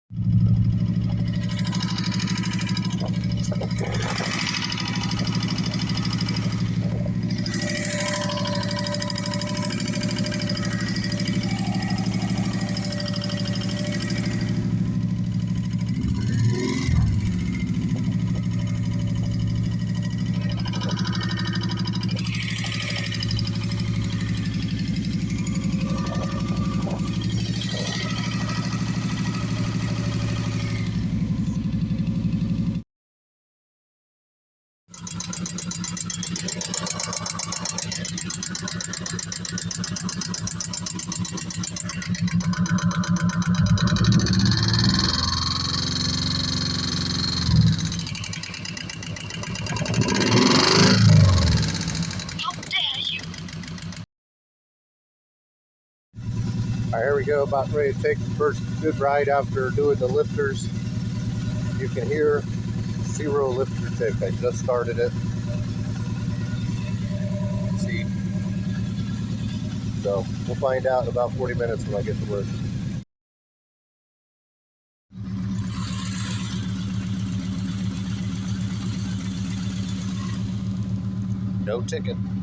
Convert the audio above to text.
All right, here we go, about ready to take the first good ride after doing the lifters. You can hear 0 lifter tick. I just started it. Let's see. So we'll find out in about 40 minutes when I get to work. No ticking.